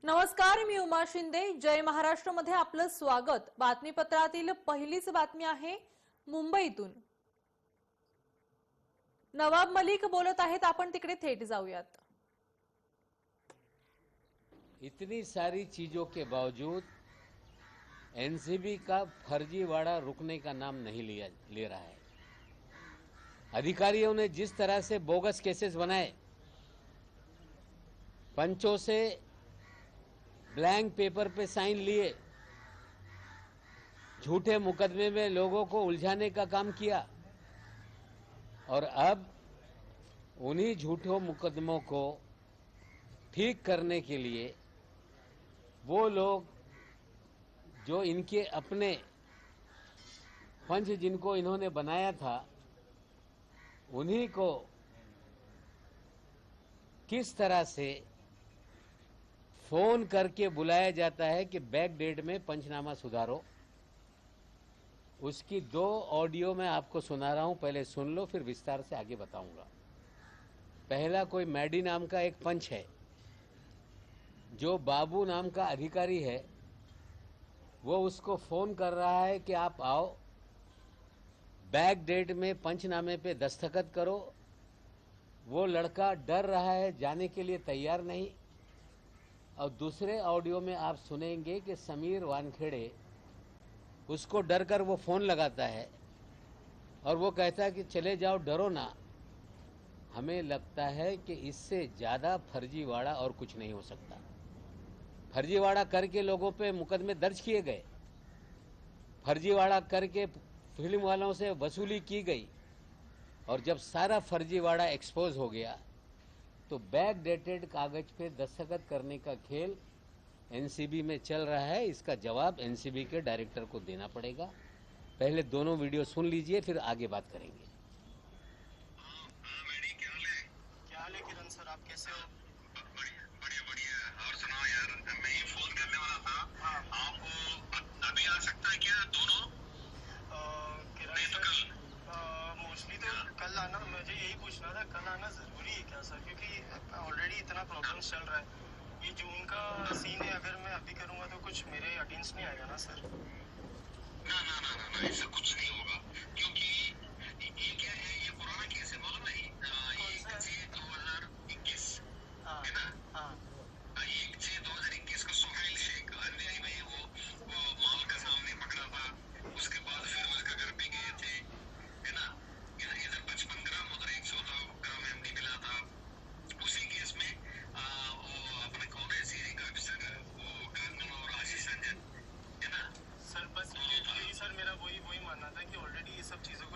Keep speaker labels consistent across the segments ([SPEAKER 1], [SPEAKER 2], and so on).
[SPEAKER 1] नमस्कार, मी उमा शिंदे. जय महाराष्ट्रमध्ये आपलं स्वागत. बातमीपत्रातील पहिलीच बातमी आहे मुंबईतून. नवाब मलिक बोलत आहेत, आपण तिकडे थेट जाऊयात.
[SPEAKER 2] इतनी सारी चीजों के बावजूद एनसीबी का फर्जीवाड़ा रुकने का नाम नहीं ले रहा है। अधिकारियों ने जिस तरह से बोगस केसेस बनाए, पंचों से ब्लैंक पेपर पे साइन लिए, झूठे मुकदमे में लोगों को उलझाने का काम किया और अब उन्हीं झूठों मुकदमों को ठीक करने के लिए वो लोग जो इनके अपने पंच जिनको इन्होंने बनाया था, उन्हीं को किस तरह से फोन करके बुलाया जाता है कि बैक डेट में पंचनामा सुधारो। उसकी 2 ऑडियो मैं आपको सुना रहा हूं, पहले सुन लो, फिर विस्तार से आगे बताऊंगा। पहला कोई मैडी नाम का एक पंच है, जो बाबू नाम का अधिकारी है, वो उसको फोन कर रहा है कि आप आओ, बैक डेट में पंचनामे पे दस्तखत करो। वो लड़का डर रहा है, जाने के लिए तैयार नहीं। और दूसरे ऑडियो में आप सुनेंगे कि समीर वानखेड़े उसको डर कर वो फोन लगाता है और वो कहता है कि चले जाओ, डरो ना। हमें लगता है कि इससे ज्यादा फर्जीवाड़ा और कुछ नहीं हो सकता। फर्जीवाड़ा करके लोगों पे मुकदमे दर्ज किए गए, फर्जीवाड़ा करके फिल्म वालों से वसूली की गई, और जब सारा फर्जीवाड़ा एक्सपोज हो गया तो बैक डेटेड कागज पे दस्तखत करने का खेल एनसीबी में चल रहा है। इसका जवाब एनसीबी के डायरेक्टर को देना पड़ेगा। पहले दोनों वीडियो सुन लीजिए, फिर आगे बात करेंगे।
[SPEAKER 3] क्या हाल है किरण सर, आप कैसे हो?
[SPEAKER 4] बढ़िया बढ़िया बढ़िया। और सुनाओ यार, मैं ही फोन करने वाला था।
[SPEAKER 3] हाँ।
[SPEAKER 4] आप अभी आ सकता है क्या दोनों?
[SPEAKER 3] किरण
[SPEAKER 4] नहीं तो
[SPEAKER 3] सर,
[SPEAKER 4] कल।
[SPEAKER 3] मोस्टली तो कल आना, मुझे यही पूछना था, कल आना जरूरी है क्या सर? क्योंकि ऑलरेडी इतना प्रॉब्लम चल रहा है। ये जून का सीन है, अगर मैं अभी करूँगा तो कुछ मेरे अटेंडेंस नहीं आएगा ना सर?
[SPEAKER 4] ना ना ना ना ना, ऐसा कुछ नहीं होगा, क्योंकि ये क्या है, ये पुराना केस है, मालूम नहीं?
[SPEAKER 3] कौन सा?
[SPEAKER 4] 1/6/2021
[SPEAKER 3] हाँ
[SPEAKER 4] है ना?
[SPEAKER 3] हाँ
[SPEAKER 4] 1/6/2021 को सुहाइल शेख अन्यायी में वो माल का सामने पकड़ा था। उसके बाद फिर उसका घर पे गए थे, है ना? इधर 55 ग्राम, उधर 114 ग्राम एमडी मिला था। उसी केस में वो अपने कौन है, सीरी का ऑफिसर, वो कांगन और आशीष रंजन, है ना?
[SPEAKER 3] सर, बस यही सर, मेरा वही मानना था कि ऑलरेडी ये सब चीज़ों को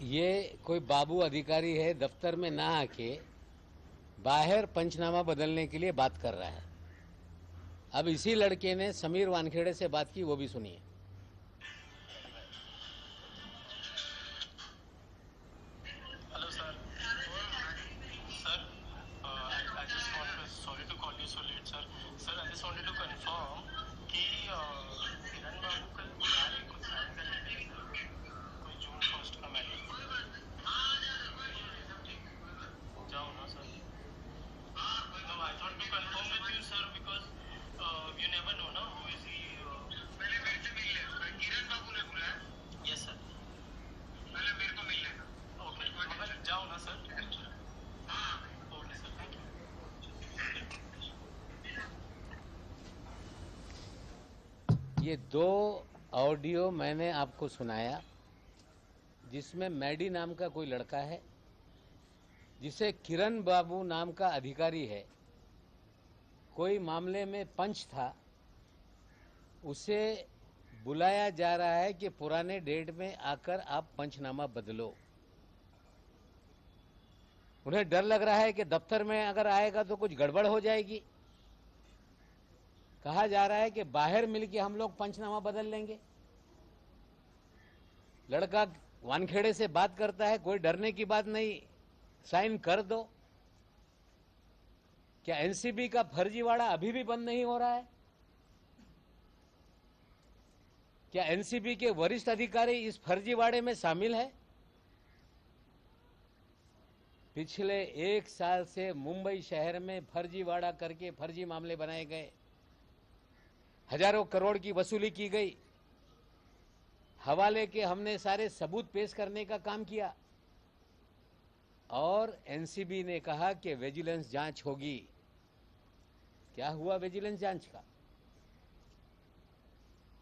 [SPEAKER 2] ये कोई बाबू अधिकारी है, दफ्तर में ना आके बाहर पंचनामा बदलने के लिए बात कर रहा है। अब इसी लड़के ने समीर वानखेड़े से बात की, वो भी सुनिए।
[SPEAKER 3] Hello sir sir I just want sorry to call you so late sir sir I just wanted to confirm कि किरण बाबू कल बुला रहे कुछ साइन करने के लिए कोई जून 1 का मैटर जाओ ना sir no I thought to confirm with you sir because you never know ना हु इज ही पहले मेरे से मिल ले किरण बाबू ने बुलाया यस सर पहले मेरे को मिल लेना ओके मगर जाओ ना सर हाँ ओके सर थैंक यू
[SPEAKER 2] ये 2 ऑडियो मैंने आपको सुनाया, जिसमें मैडी नाम का कोई लड़का है, जिसे किरण बाबू नाम का अधिकारी है, कोई मामले में पंच था, उसे बुलाया जा रहा है कि पुराने डेट में आकर आप पंचनामा बदलो। उन्हें डर लग रहा है कि दफ्तर में अगर आएगा तो कुछ गड़बड़ हो जाएगी। कहा जा रहा है कि बाहर मिलके हम लोग पंचनामा बदल लेंगे। लड़का वानखेड़े से बात करता है, कोई डरने की बात नहीं, साइन कर दो। क्या एनसीबी का फर्जीवाड़ा अभी भी बंद नहीं हो रहा है? क्या एनसीबी के वरिष्ठ अधिकारी इस फर्जीवाड़े में शामिल है? पिछले 1 साल से मुंबई शहर में फर्जीवाड़ा करके फर्जी मामले बनाए गए, हजारों करोड़ की वसूली की गई, हवाले के हमने सारे सबूत पेश करने का काम किया और एनसीबी ने कहा कि विजिलेंस जांच होगी। क्या हुआ विजिलेंस जांच का?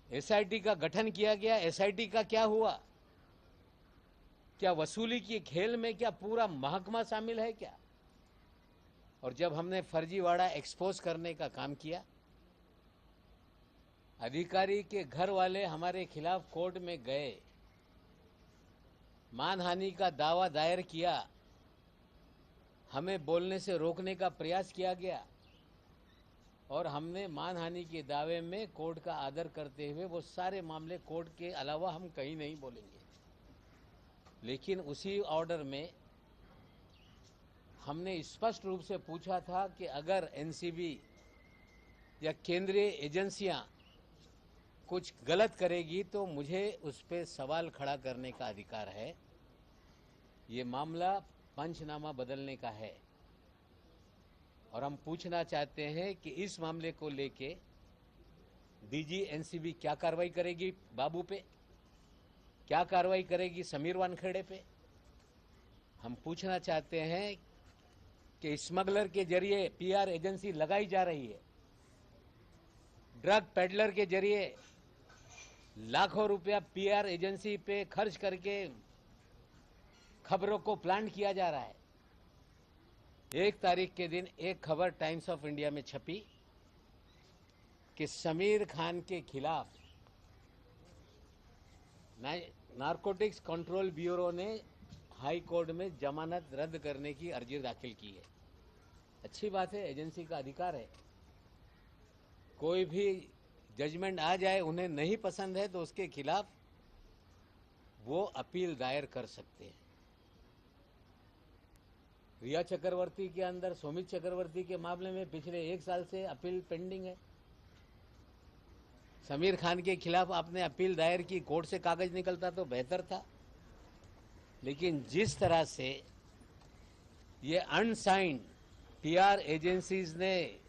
[SPEAKER 2] एसआईटी का गठन किया गया, एसआईटी का क्या हुआ? क्या वसूली के खेल में क्या पूरा महकमा शामिल है क्या? और जब हमने फर्जीवाड़ा एक्सपोज करने का काम किया, अधिकारी के घर वाले हमारे खिलाफ कोर्ट में गए, मानहानि का दावा दायर किया, हमें बोलने से रोकने का प्रयास किया गया और हमने मानहानि के दावे में कोर्ट का आदर करते हुए वो सारे मामले कोर्ट के अलावा हम कहीं नहीं बोलेंगे। लेकिन उसी ऑर्डर में हमने स्पष्ट रूप से पूछा था कि अगर एनसीबी या केंद्रीय एजेंसियां कुछ गलत करेगी तो मुझे उस पर सवाल खड़ा करने का अधिकार है। ये मामला पंचनामा बदलने का है और हम पूछना चाहते हैं कि इस मामले को लेके डीजी एनसीबी क्या कार्रवाई करेगी बाबू पे, क्या कार्रवाई करेगी समीर वानखेड़े पे। हम पूछना चाहते हैं कि स्मगलर के जरिए पीआर एजेंसी लगाई जा रही है, ड्रग पेडलर के जरिए लाखों रुपया पीआर एजेंसी पे खर्च करके खबरों को प्लांट किया जा रहा है। 1 तारीख के दिन एक खबर टाइम्स ऑफ इंडिया में छपी कि समीर खान के खिलाफ नारकोटिक्स कंट्रोल ब्यूरो ने हाई कोर्ट में जमानत रद्द करने की अर्जी दाखिल की है। अच्छी बात है, एजेंसी का अधिकार है। कोई भी जजमेंट आ जाए, उन्हें नहीं पसंद है तो उसके खिलाफ वो अपील दायर कर सकते हैं। रिया चक्रवर्ती के अंदर सुमित चक्रवर्ती के मामले में पिछले 1 साल से अपील पेंडिंग है। समीर खान के खिलाफ आपने अपील दायर की, कोर्ट से कागज निकलता तो बेहतर था। लेकिन जिस तरह से ये अनसाइंड पीआर एजेंसीज ने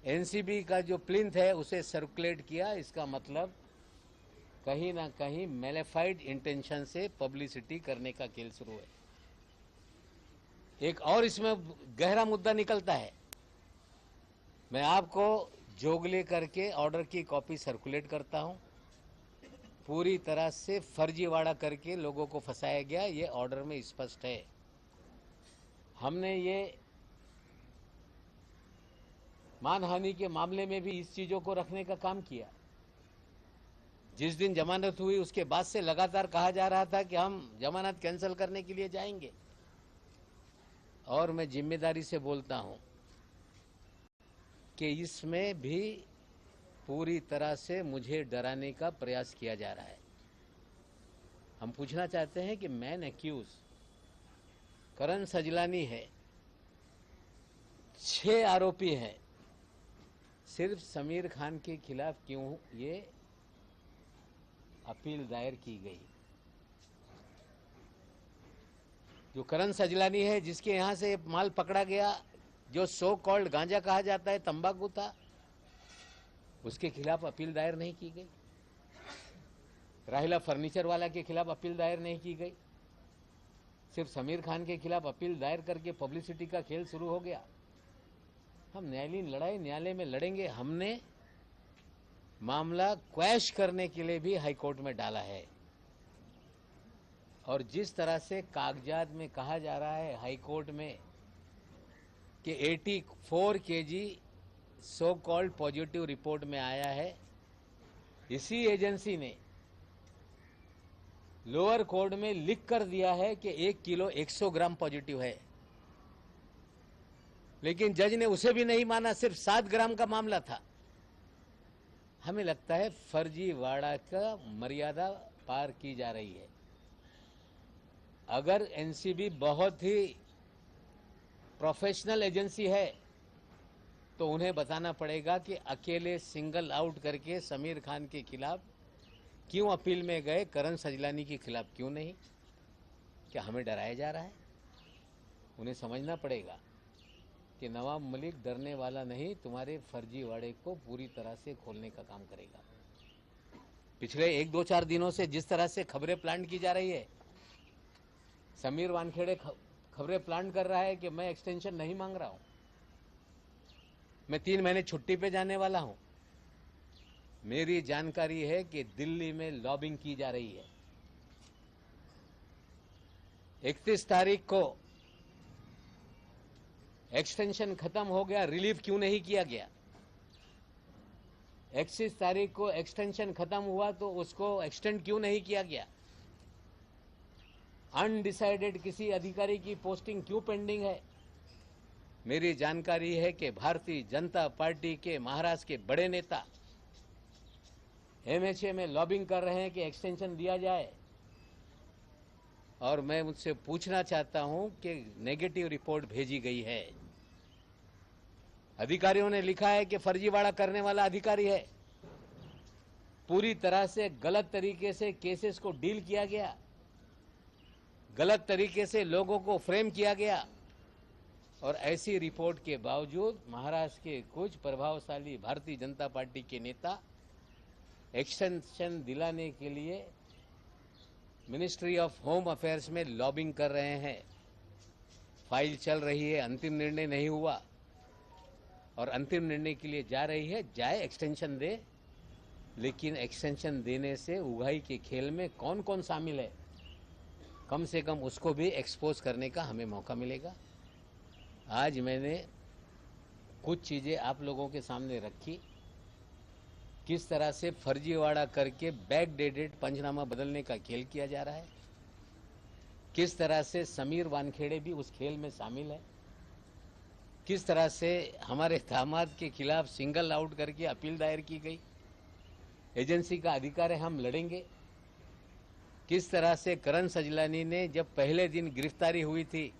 [SPEAKER 2] एनसीबी का जो प्लिंथ है उसे सर्कुलेट किया, इसका मतलब कहीं ना कहीं मेलेफाइड इंटेंशन से पब्लिसिटी करने का खेल शुरू है। एक और इसमें गहरा मुद्दा निकलता है। मैं आपको जोगले करके ऑर्डर की कॉपी सर्कुलेट करता हूं। पूरी तरह से फर्जीवाड़ा करके लोगों को फंसाया गया, ये ऑर्डर में स्पष्ट है। हमने ये मानहानि के मामले में भी इस चीजों को रखने का काम किया। जिस दिन जमानत हुई उसके बाद से लगातार कहा जा रहा था कि हम जमानत कैंसिल करने के लिए जाएंगे। और मैं जिम्मेदारी से बोलता हूं कि इसमें भी पूरी तरह से मुझे डराने का प्रयास किया जा रहा है। हम पूछना चाहते हैं कि मैन एक्यूज करण सजलानी है, 6 आरोपी हैं, सिर्फ समीर खान के खिलाफ क्यों ये अपील दायर की गई? जो करण सजलानी है, जिसके यहां से माल पकड़ा गया, जो सो कॉल्ड गांजा कहा जाता है, तंबाकू था, उसके खिलाफ अपील दायर नहीं की गई। राहिला फर्नीचर वाला के खिलाफ अपील दायर नहीं की गई। सिर्फ समीर खान के खिलाफ अपील दायर करके पब्लिसिटी का खेल शुरू हो गया। हम न्यायालयीन लड़ाई न्यायालय में लड़ेंगे। हमने मामला क्वैश करने के लिए भी हाईकोर्ट में डाला है। और जिस तरह से कागजात में कहा जा रहा है हाईकोर्ट में कि 84 KG so called positive report में आया है, इसी एजेंसी ने लोअर कोर्ट में लिख कर दिया है कि 1 किलो 100 ग्राम पॉजिटिव है, लेकिन जज ने उसे भी नहीं माना, सिर्फ 7 ग्राम का मामला था। हमें लगता है फर्जीवाड़ा का मर्यादा पार की जा रही है। अगर एनसीबी बहुत ही प्रोफेशनल एजेंसी है तो उन्हें बताना पड़ेगा कि अकेले सिंगल आउट करके समीर खान के खिलाफ क्यों अपील में गए, करण सजलानी के खिलाफ क्यों नहीं? क्या हमें डराया जा रहा है? उन्हें समझना पड़ेगा कि नवाब मलिक डरने वाला नहीं, तुम्हारे फर्जीवाड़े को पूरी तरह से खोलने का काम करेगा। पिछले 1-2-4 दिनों से जिस तरह से खबरें प्लांट की जा रही है, समीर वानखेड़े खबरें प्लांट कर रहा है कि मैं एक्सटेंशन नहीं मांग रहा हूं, मैं 3 महीने छुट्टी पे जाने वाला हूं। मेरी जानकारी है कि दिल्ली में लॉबिंग की जा रही है। 31 तारीख को एक्सटेंशन खत्म हो गया, रिलीफ क्यों नहीं किया गया? 31 तारीख को एक्सटेंशन खत्म हुआ तो उसको एक्सटेंड क्यों नहीं किया गया? अनडिसाइडेड किसी अधिकारी की पोस्टिंग क्यों पेंडिंग है? मेरी जानकारी है कि भारतीय जनता पार्टी के महाराष्ट्र के बड़े नेता एमएचए में लॉबिंग कर रहे हैं कि एक्सटेंशन दिया जाए। और मैं मुझसे पूछना चाहता हूं कि नेगेटिव रिपोर्ट भेजी गई है, अधिकारियों ने लिखा है कि फर्जीवाड़ा करने वाला अधिकारी है। पूरी तरह से गलत तरीके से केसेस को डील किया गया, गलत तरीके से लोगों को फ्रेम किया गया। और ऐसी रिपोर्ट के बावजूद महाराष्ट्र के कुछ प्रभावशाली भारतीय जनता पार्टी के नेता एक्सटेंशन दिलाने के लिए मिनिस्ट्री ऑफ होम अफेयर्स में लॉबिंग कर रहे हैं। फाइल चल रही है, अंतिम निर्णय नहीं हुआ और अंतिम निर्णय के लिए जा रही है। जाए, एक्सटेंशन दे, लेकिन एक्सटेंशन देने से उगाही के खेल में कौन कौन शामिल है, कम से कम उसको भी एक्सपोज करने का हमें मौका मिलेगा। आज मैंने कुछ चीजें आप लोगों के सामने रखी, किस तरह से फर्जीवाड़ा करके बैकडेटेड पंचनामा बदलने का खेल किया जा रहा है, किस तरह से समीर वानखेड़े भी उस खेल में शामिल है, किस तरह से हमारे दामाद के खिलाफ सिंगल आउट करके अपील दायर की गई। एजेंसी का अधिकार है, हम लड़ेंगे। किस तरह से करण सजलानी ने जब पहले दिन गिरफ्तारी हुई थी,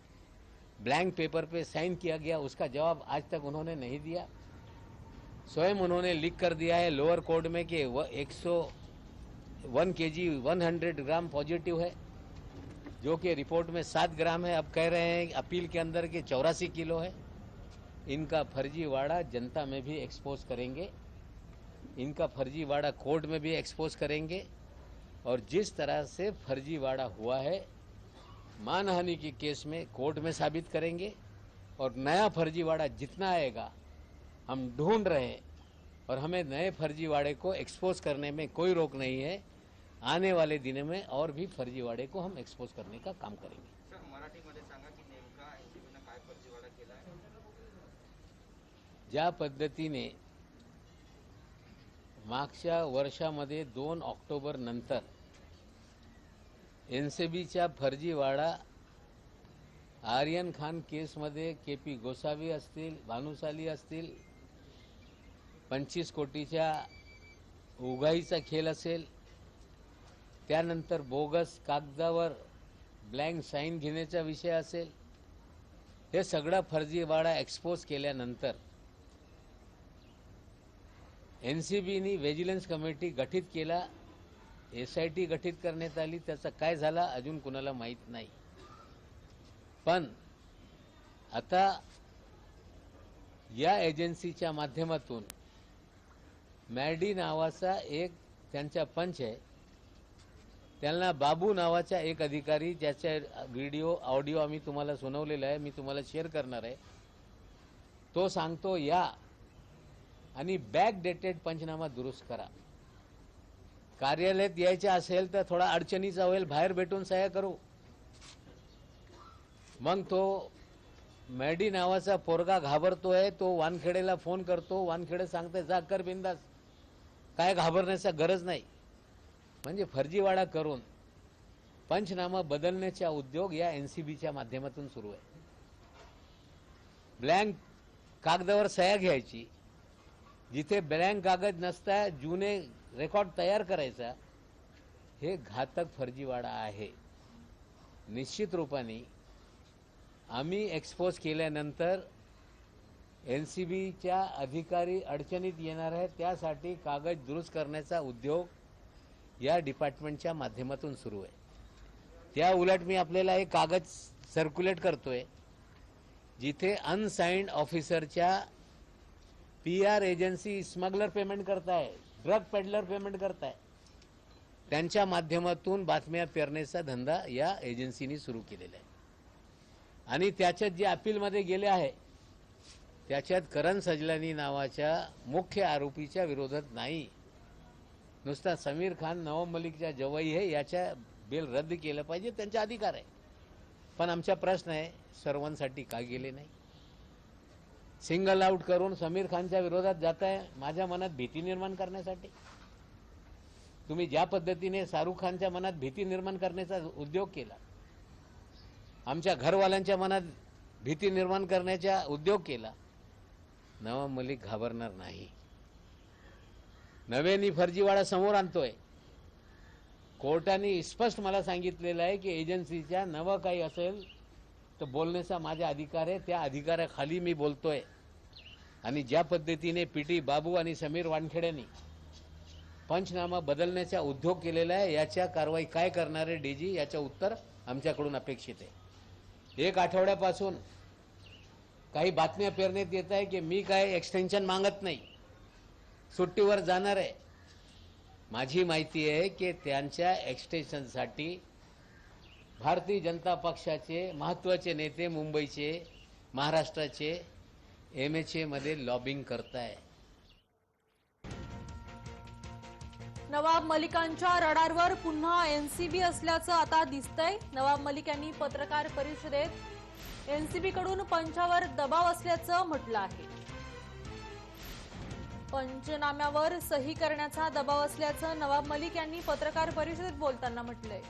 [SPEAKER 2] ब्लैंक पेपर पे साइन किया गया, उसका जवाब आज तक उन्होंने नहीं दिया। स्वयं उन्होंने लिख कर दिया है लोअर कोर्ट में कि 101 केजी 100 ग्राम पॉजिटिव है, जो कि रिपोर्ट में 7 ग्राम है। अब कह रहे हैं अपील के अंदर कि 84 किलो है। इनका फर्जीवाड़ा जनता में भी एक्सपोज करेंगे, इनका फर्जीवाड़ा कोर्ट में भी एक्सपोज करेंगे। और जिस तरह से फर्जीवाड़ा हुआ है मानहानि के केस में कोर्ट में साबित करेंगे। और नया फर्जीवाड़ा जितना आएगा हम ढूंढ रहे हैं, और हमें नए फर्जीवाड़े को एक्सपोज करने में कोई रोक नहीं है। आने वाले दिनों में और भी फर्जीवाड़े को हम एक्सपोज करने का काम करेंगे।
[SPEAKER 5] सर, मराठीमध्ये सांगा की नेमका एनसीबीने काय फर्जीवाडा केला आहे?
[SPEAKER 2] ज्या पद्धतीने मागच्या वर्षामध्ये 2 ऑक्टोबर नंतर एनसीबीच्या फर्जीवाडा आर्यन खान केसमध्ये KP गोसावी असतील, भानुशाली असतील, 25 कोटीच्या उगाईचा खेळ असेल, त्यानंतर बोगस कागदावर ब्लँक साईन घेण्याचा विषय असेल, हे सगळा फर्जीवाडा एक्सपोज केल्यानंतर एनसीबीनी व्हिजिलन्स कमिटी गठीत केला, SIT गठीत करण्यात आली. त्याचा काय झाला अजून कुणाला माहीत नाही. पण आता या एजन्सीच्या माध्यमातून मॅडी नावाचा एक त्यांचा पंच आहे, त्यांना बाबू नावाचा एक अधिकारी, ज्याचा व्हिडिओ ऑडिओ आम्ही तुम्हाला सुनावलेला आहे, मी तुम्हाला शेअर करणार आहे. तो सांगतो या आणि बॅक डेटेड पंचनामा दुरुस्त करा. कार्यालयात यायचं असेल तर थोडा अडचणीचा होईल, बाहेर भेटून सह्या करू. मग तो मॅडी नावाचा पोरगा घाबरतोय, तो वानखेडेला फोन करतो. वानखेडे सांगते जा कर बिंदास, काय घाबरण्याचा गरज नाही. म्हणजे फर्जीवाडा करून पंचनामा बदलण्याचा उद्योग या एनसीबीच्या माध्यमातून सुरू आहे. ब्लँक कागदावर सह्या घ्यायची, जिथे ब्लँक कागद नसता जुने रेकॉर्ड तयार करायचा, हे घातक फर्जीवाडा आहे. निश्चित रूपाने आम्ही एक्सपोज केल्यानंतर एनसीबीच्या अधिकारी अडचणीत येणार आहेत. त्यासाठी कागद दुरुस्त करण्याचा उद्योग या डिपार्टमेंटच्या माध्यमातून सुरू आहे. त्या उलट मी आपल्याला एक कागद सर्क्युलेट करतोय, जिथे अनसाइंड ऑफिसरच्या PR एजन्सी स्मगलर पेमेंट करताय, ड्रग पेडलर पेमेंट करताय, त्यांच्या माध्यमातून बातम्या पेरण्याचा धंदा या एजन्सीने सुरू केलेला आहे. आणि त्याच्यात जे अपीलमध्ये गेले आहे त्याच्यात करण सजलानी नावाच्या मुख्य आरोपीच्या विरोधात नाही, नुसता समीर खान नवाब मलिकच्या जवाई आहे, याच्या बेल रद्द केलं पाहिजे, त्यांचा अधिकार आहे. पण आमचा प्रश्न आहे सर्वांसाठी का गेले नाही? सिंगल आउट करून समीर खानच्या विरोधात जाताय माझ्या मनात भीती निर्माण करण्यासाठी. तुम्ही ज्या पद्धतीने शाहरुख खानच्या मनात भीती निर्माण करण्याचा उद्योग केला, आमच्या घरवाल्यांच्या मनात भीती निर्माण करण्याचा उद्योग केला, नवाब मलिक घाबरणार नाही. नव्याने फर्जीवाडा समोर आणतोय. कोर्टाने स्पष्ट मला सांगितलेलं आहे की एजन्सीच्या नवं काही असेल तर बोलण्याचा माझा अधिकार आहे, त्या अधिकाराखाली मी बोलतोय. आणि ज्या पद्धतीने PT बाबू आणि समीर वानखेडेंनी पंचनामा बदलण्याचा उद्योग केलेला आहे, याच्या कारवाई काय करणारे DG, याचं उत्तर आमच्याकडून अपेक्षित आहे. 1 आठवड्यापासून काही बातम्या पेरण्यात येत आहे की मी काय एक्सटेन्शन मागत नाही, सुट्टीवर जाणार आहे. माझी माहिती आहे की त्यांच्या एक्सटेन्शनसाठी भारतीय जनता पक्षाचे महत्त्वाचे नेते मुंबईचे, महाराष्ट्राचे MHA मध्ये लॉबिंग करताय.
[SPEAKER 1] नवाब मलिकांच्या रडारवर पुन्हा NCB असल्याचं आता दिसतंय. नवाब मलिक यांनी पत्रकार परिषदेत NCB कडून पंचावर दबाव असल्याचं म्हटलं आहे. पंचनाम्यावर सही करण्याचा दबाव असल्याचं नवाब मलिक यांनी पत्रकार परिषदेत बोलताना म्हटलंय.